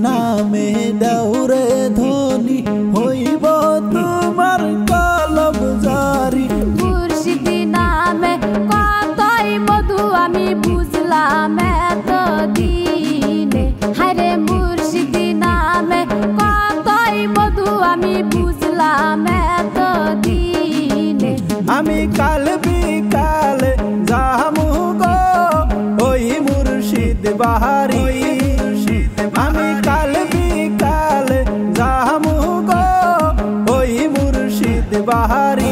নামে দেউরে ধনী হইব তোমার কলব জারি। মুর্শিদ নামে কতই মধু আমি বুঝলাম এতদিনে, হায়রে মুর্শিদ নামে কতই মধু আমি বুঝলাম এতদিনে। আমি কাল বিকালে যামু গো ওই মুর্শিদ বাহারি। আমি কাল বিকালে যামু গো ওই মুর্শিদ বাহারি।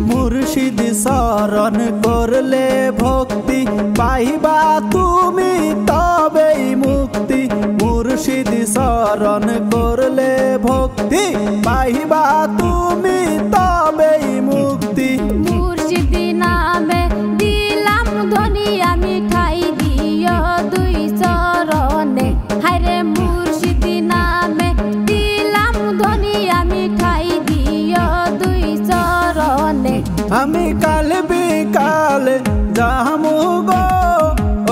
মুর্শিদ শরণ করলে ভক্তি পাইবা তুমি তবেই মুক্তি। মুর্শিদ শরণ করলে ভক্তি পাইবা তুমি তবেই মুক্তি। মুর্শিদ নামে দিলাম ধনী আমি ঠাই দিও দুই চরণে, হায়রে মুর্শিদ নামে দিলাম ধনী আমি ঠাই দিও দুই চরণে। আমি কাল বিকালে যামু গো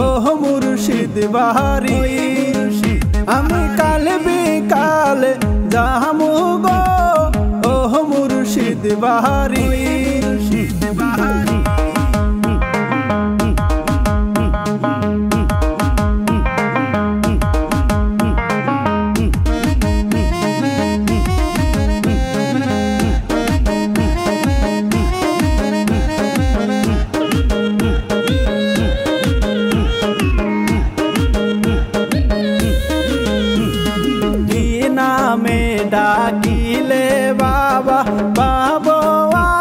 ওহ মুর্শিদ বাহারি। আমি কাল বিকালে যামু গো ওহ মুর্শিদ বাহারি। নামে ডাকিলে বাবা পাবো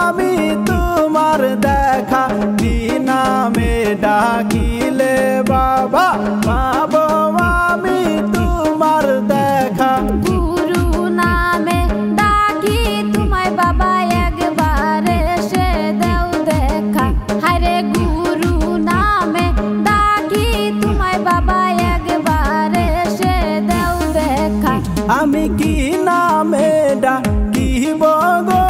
আমি তোমার দেখা। কি নামে ডাকিলে বাবা পাবো আমি তোমার দেখা। গুরু নামে ডাকি তোমায় বাবা একবার এসে দাও দেখা, হায়রে গুরু নামে ডাকি তোমায় বাবা একবার এসে দাও দেখা। আমি কি নামে ডাকিব গো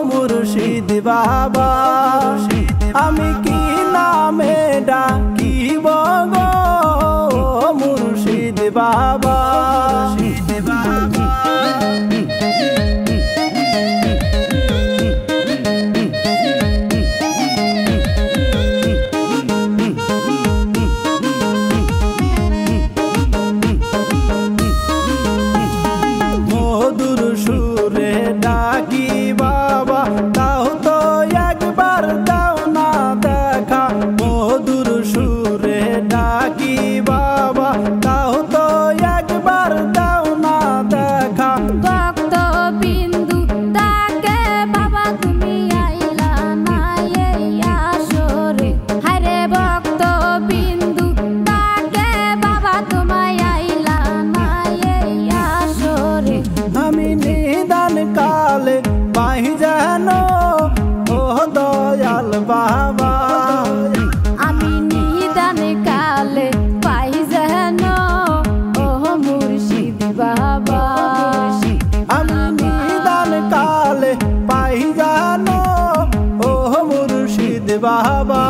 মুর্শিদ বাবা। আমি কি নামে ডাকিব গো মুর্শিদ বাবা। মধুর সুরে ডাকি বাবা তাও তো একবার দাও না দেখা। মধুর সুরে ডাকি বাবা তাও তো একবার দাও না দেখা। ভক্ত বিন্দু ডাকে বাবা তুমি আইলা না এই আসরে, হায়রে ভক্ত বিন্দু ডাকে বাবা তোমায় আইলা না এই আসরে। আমি নিদান কালে পাই যেন ও দয়াল বাবা। আমি নিদান কালে পাই যেন ও মুর্শিদ বাবা। আমি নিদান কালে পাই যেন ও মুর্শিদ বাবা।